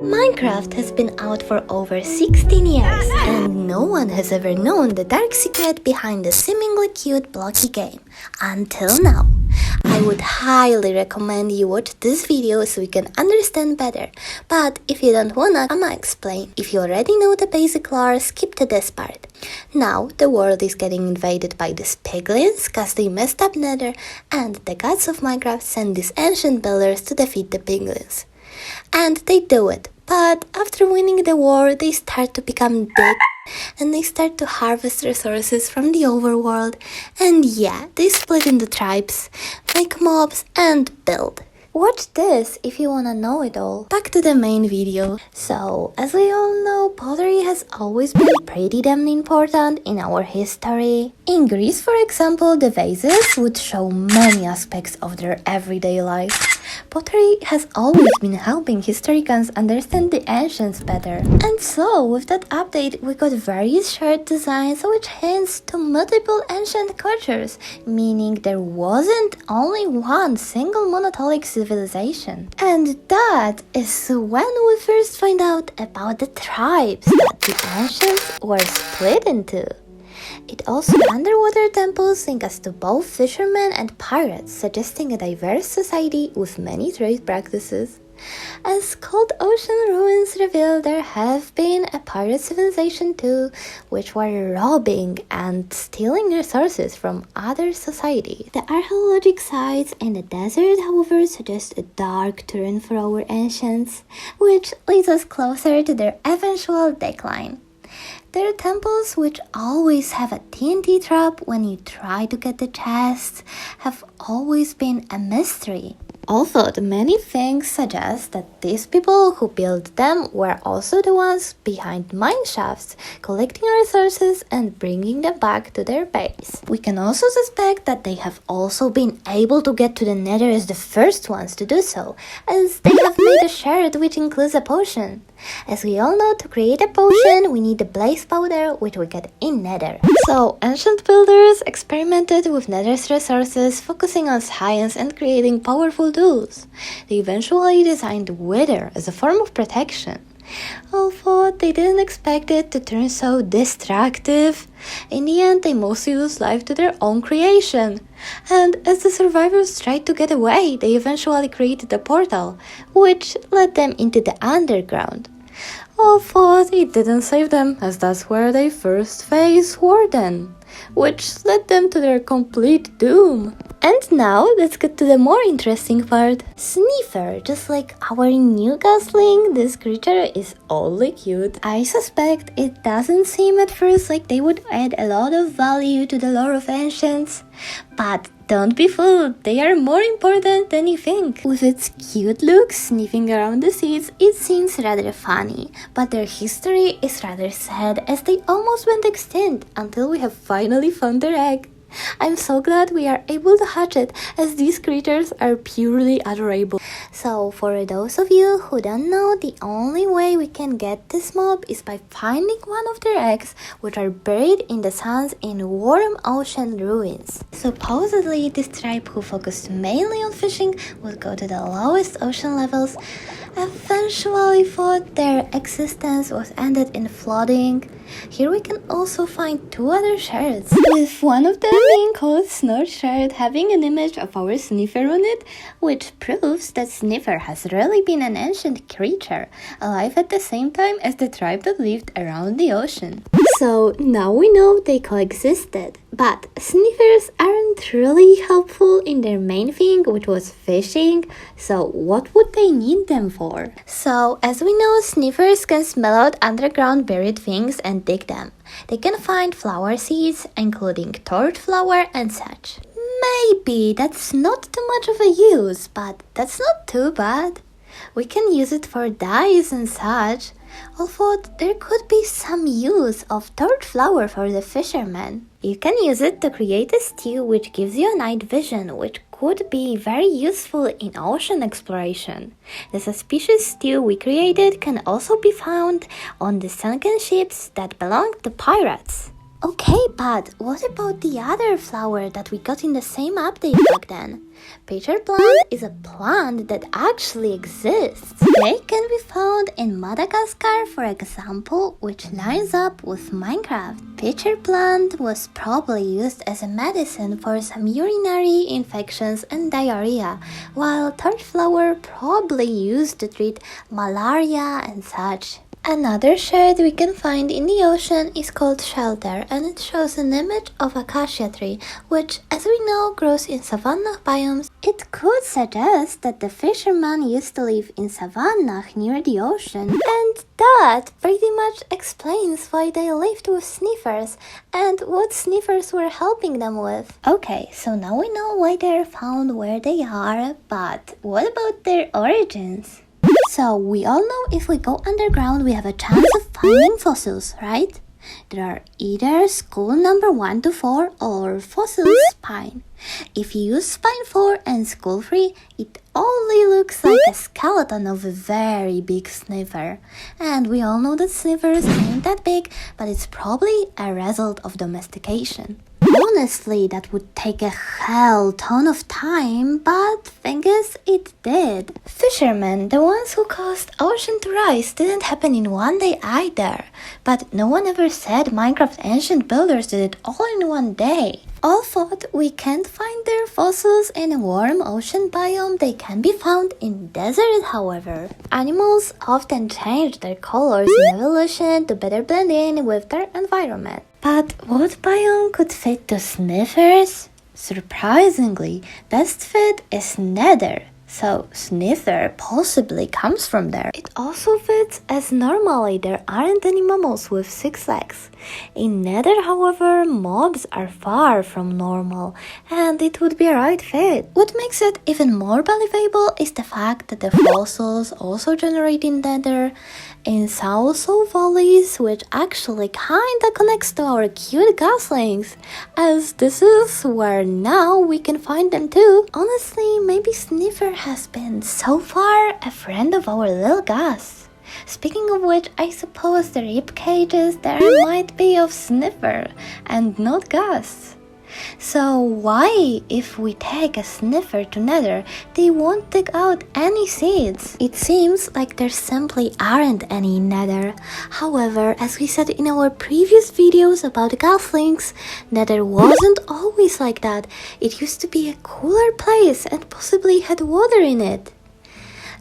Minecraft has been out for over 16 years, and no one has ever known the dark secret behind the seemingly cute blocky game, until now. I would highly recommend you watch this video so you can understand better, but if you don't wanna, I'ma explain. If you already know the basic lore, skip to this part. Now, the world is getting invaded by these piglins, cause they messed up Nether, and the gods of Minecraft send these ancient builders to defeat the piglins. And they do it, but after winning the war, they start to become big and they start to harvest resources from the overworld, and yeah, they split into tribes, make mobs and build. Watch this if you wanna know it all. Back to the main video. So, as we all know, pottery has always been pretty damn important in our history. In Greece, for example, the vases would show many aspects of their everyday life. Pottery has always been helping historians understand the ancients better. And so, with that update, we got various shard designs which hints to multiple ancient cultures, meaning there wasn't only one single monolithic civilization. And that is when we first find out about the tribes that the ancients were split into. It also underwater temples link us to both fishermen and pirates, suggesting a diverse society with many trade practices. As cold ocean ruins reveal, there have been a pirate civilization too, which were robbing and stealing resources from other societies. The archaeological sites in the desert, however, suggest a dark turn for our ancients, which leads us closer to their eventual decline. Their temples, which always have a TNT trap when you try to get the chests, have always been a mystery. Although many things suggest that these people who built them were also the ones behind mine shafts, collecting resources and bringing them back to their base. We can also suspect that they have also been able to get to the Nether as the first ones to do so, as they have made a sherd which includes a potion. As we all know, to create a potion, we need the blaze powder, which we get in Nether. So, ancient builders experimented with Nether's resources, focusing on science and creating powerful tools. They eventually designed wither as a form of protection. Although they didn't expect it to turn so destructive, in the end they mostly lose life to their own creation. And as the survivors tried to get away, they eventually created a portal, which led them into the underground. Although it didn't save them, as that's where they first faced Warden, which led them to their complete doom. And now, let's get to the more interesting part. Sniffer, just like our new gosling, this creature is oddly cute. I suspect it doesn't seem at first like they would add a lot of value to the lore of ancients. But don't be fooled, they are more important than you think. With its cute looks sniffing around the seeds, it seems rather funny, but their history is rather sad as they almost went extinct until we have finally found their egg. I'm so glad we are able to hatch it, as these creatures are purely adorable. So, for those of you who don't know, the only way we can get this mob is by finding one of their eggs, which are buried in the sands in warm ocean ruins. Supposedly, this tribe, who focused mainly on fishing, would go to the lowest ocean levels, eventually thought their existence was ended in flooding. Here we can also find two other sherds, with one of them being called Snort Sherd, having an image of our Sniffer on it, which proves that Sniffer has really been an ancient creature, alive at the same time as the tribe that lived around the ocean. So now we know they coexisted, but Sniffers aren't really helpful in their main thing, which was fishing, so what would they need them for? So, as we know, Sniffers can smell out underground buried things and dig them. They can find flower seeds, including torch flower and such. Maybe that's not too much of a use, but that's not too bad. We can use it for dyes and such, although there could be some use of torch flower for the fishermen. You can use it to create a stew which gives you a night vision, which could be very useful in ocean exploration. The suspicious stew we created can also be found on the sunken ships that belong to pirates. Okay, but what about the other flower that we got in the same update back then? Pitcher plant is a plant that actually exists. They can be found in Madagascar, for example, which lines up with Minecraft. Pitcher plant was probably used as a medicine for some urinary infections and diarrhea, while torch flower probably used to treat malaria and such. Another sherd we can find in the ocean is called shelter, and it shows an image of acacia tree, which, as we know, grows in savanna biomes. It could suggest that the fishermen used to live in savanna near the ocean, and that pretty much explains why they lived with sniffers and what sniffers were helping them with. Okay, so now we know why they're found where they are, but what about their origins? So, we all know if we go underground we have a chance of finding fossils, right? There are either skull number 1 to 4 or fossil spine. If you use spine 4 and skull 3, it only looks like a skeleton of a very big sniffer. And we all know that sniffers ain't that big, but it's probably a result of domestication. Honestly, that would take a hell ton of time, but thing is, it did. Fishermen, the ones who caused ocean to rise, didn't happen in one day either. But no one ever said Minecraft ancient builders did it all in one day. Although we can't find their fossils in a warm ocean biome, they can be found in desert, however. Animals often change their colors in evolution to better blend in with their environment. But what biome could fit to sniffers? Surprisingly, best fit is Nether. So Sniffer possibly comes from there. It also fits as normally there aren't any mammals with 6 legs. In Nether, however, mobs are far from normal, and it would be a right fit. What makes it even more believable is the fact that the fossils also generate in Nether, in South Valleys, which actually kinda connects to our cute goslings, as this is where now we can find them too. Honestly, maybe Sniffer has been so far a friend of our little gus. Speaking of which, I suppose the rib cages there might be of Sniffer and not Gus. So why, if we take a sniffer to Nether, they won't dig out any seeds? It seems like there simply aren't any in Nether. However, as we said in our previous videos about goslings, Nether wasn't always like that. It used to be a cooler place and possibly had water in it.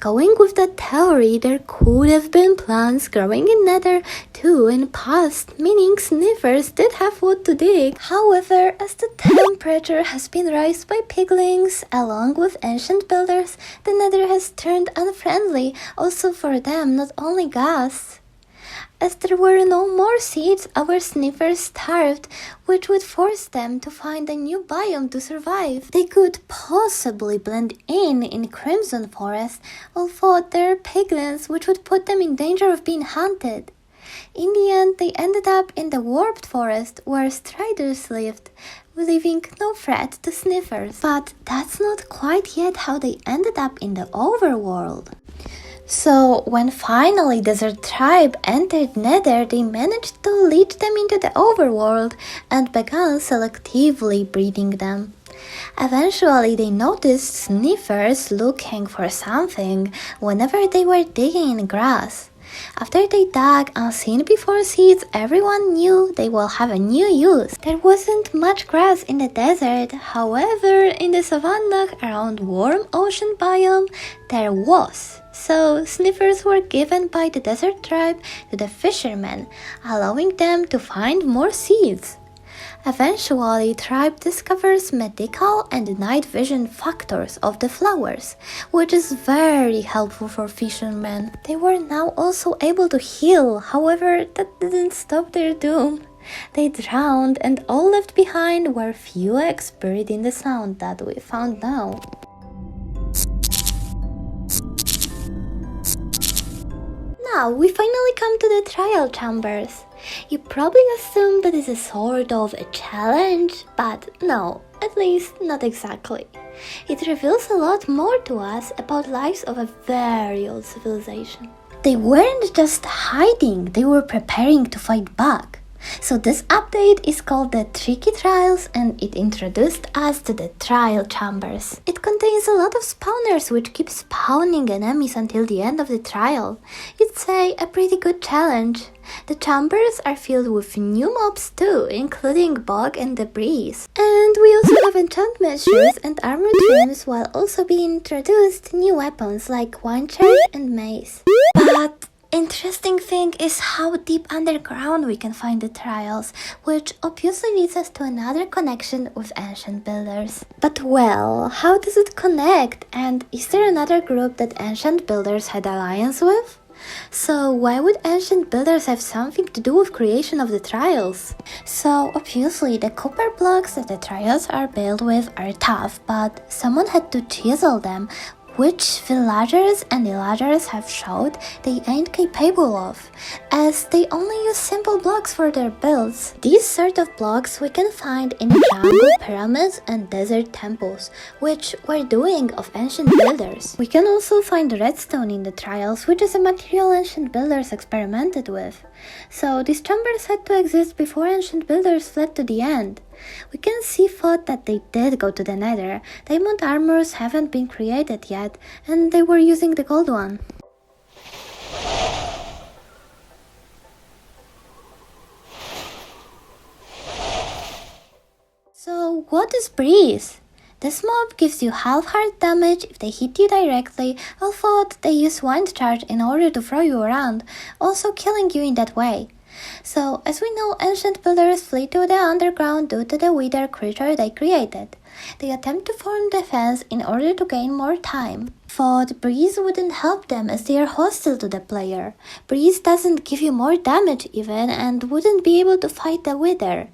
Going with that theory, there could have been plants growing in Nether too in past, meaning sniffers did have what to dig. However, as the temperature has been raised by piglings along with ancient builders, the Nether has turned unfriendly also for them, not only gas. As there were no more seeds, our sniffers starved, which would force them to find a new biome to survive. They could possibly blend in Crimson Forest, although there are piglins which would put them in danger of being hunted. In the end, they ended up in the Warped Forest, where striders lived, leaving no threat to sniffers. But that's not quite yet how they ended up in the overworld. So, when finally Desert Tribe entered Nether, they managed to lead them into the overworld and began selectively breeding them. Eventually, they noticed sniffers looking for something whenever they were digging in grass. After they dug unseen before seeds, everyone knew they will have a new use. There wasn't much grass in the desert, however, in the savanna around warm ocean biome, there was. So, sniffers were given by the Desert Tribe to the fishermen, allowing them to find more seeds. Eventually, tribe discovers medical and night vision factors of the flowers, which is very helpful for fishermen. They were now also able to heal, however, that didn't stop their doom. They drowned, and all left behind were few eggs buried in the sand that we found now. Now, we finally come to the trial chambers. You probably assume that it's a sort of a challenge, but no, at least not exactly. It reveals a lot more to us about lives of a very old civilization. They weren't just hiding, they were preparing to fight back. So this update is called the Tricky Trials and it introduced us to the trial chambers. It contains a lot of spawners which keep spawning enemies until the end of the trial. It's a pretty good challenge. The chambers are filled with new mobs too, including bog and debris. And we also have enchantment sherds and armor trims, while also being introduced new weapons like wine charge and mace. But interesting thing is how deep underground we can find the trials, which obviously leads us to another connection with ancient builders. But well, how does it connect? And is there another group that ancient builders had alliance with? So why would ancient builders have something to do with creation of the trials? So obviously the copper blocks that the trials are built with are tough, but someone had to chisel them, which villagers and illagers have showed they ain't capable of, as they only use simple blocks for their builds. These sort of blocks we can find in jungle pyramids and desert temples, which were doing of ancient builders. We can also find redstone in the trials, which is a material ancient builders experimented with. So these chambers had to exist before ancient builders fled to the end. We can see thought that they did go to the Nether. Diamond armors haven't been created yet, and they were using the gold one. So what is breeze? This mob gives you half heart damage if they hit you directly, although they use wind charge in order to throw you around, also killing you in that way. So, as we know, ancient builders flee to the underground due to the wither creature they created. They attempt to form defense in order to gain more time. Thought breeze wouldn't help them as they are hostile to the player. Breeze doesn't give you more damage even and wouldn't be able to fight the wither.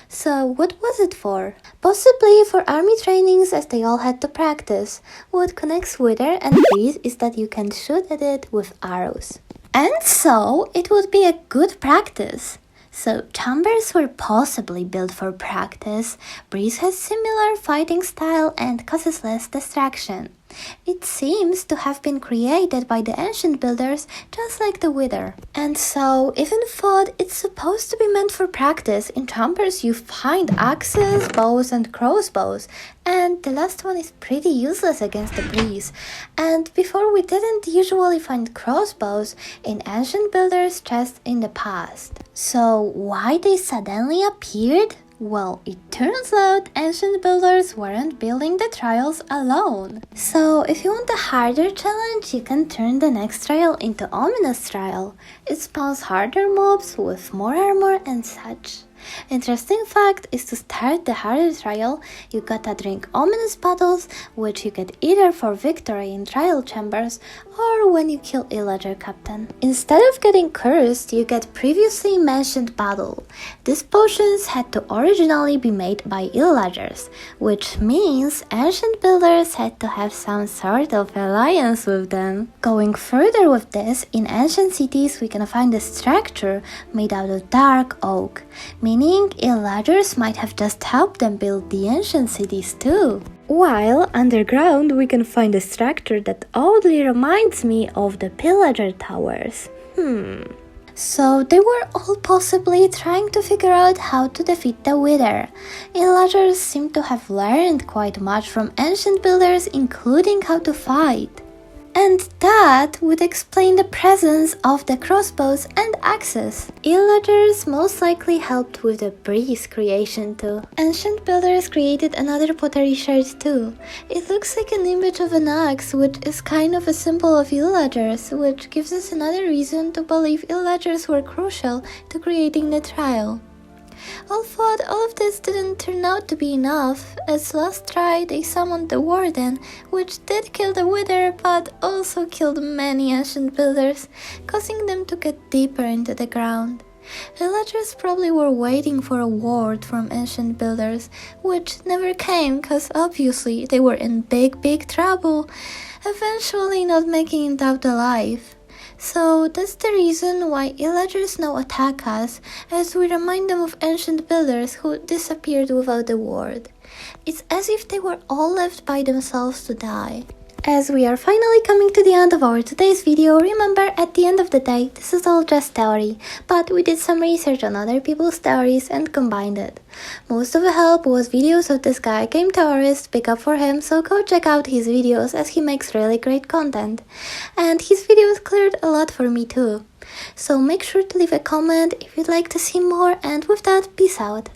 So what was it for? Possibly for army trainings as they all had to practice. What connects wither and breeze is that you can shoot at it with arrows. And so, it would be a good practice. So, chambers were possibly built for practice. Breeze has similar fighting style and causes less distraction. It seems to have been created by the ancient builders just like the wither. And so, even thought it's supposed to be meant for practice, in chambers you find axes, bows and crossbows, and the last one is pretty useless against the breeze. And before we didn't usually find crossbows in ancient builders' chests in the past. So why they suddenly appeared? Well, it turns out ancient builders weren't building the trials alone. So if you want a harder challenge, you can turn the next trial into ominous trial. It spawns harder mobs with more armor and such. Interesting fact is to start the harder trial, you gotta drink ominous bottles, which you get either for victory in trial chambers or when you kill illager captain. Instead of getting cursed, you get previously mentioned bottle. These potions had to originally be made by illagers, which means ancient builders had to have some sort of alliance with them. Going further with this, in ancient cities we can find a structure made out of dark oak, meaning illagers might have just helped them build the ancient cities too. While underground we can find a structure that oddly reminds me of the pillager towers. So they were all possibly trying to figure out how to defeat the wither. Illagers seem to have learned quite much from ancient builders, including how to fight. And that would explain the presence of the crossbows and axes. Illagers most likely helped with the breeze creation too. Ancient builders created another pottery shard too. It looks like an image of an axe, which is kind of a symbol of illagers, which gives us another reason to believe illagers were crucial to creating the trial. Although all of this didn't turn out to be enough, as last try they summoned the warden, which did kill the wither but also killed many ancient builders, causing them to get deeper into the ground. Villagers probably were waiting for a word from ancient builders, which never came cause obviously they were in big trouble, eventually not making it out alive. So that's the reason why illagers now attack us, as we remind them of ancient builders who disappeared without a word. It's as if they were all left by themselves to die. As we are finally coming to the end of our today's video, remember, at the end of the day, this is all just theory, but we did some research on other people's stories and combined it. Most of the help was videos of this guy Game Tourist, big up for him, so go check out his videos as he makes really great content. And his videos cleared a lot for me too. So make sure to leave a comment if you'd like to see more, and with that, peace out.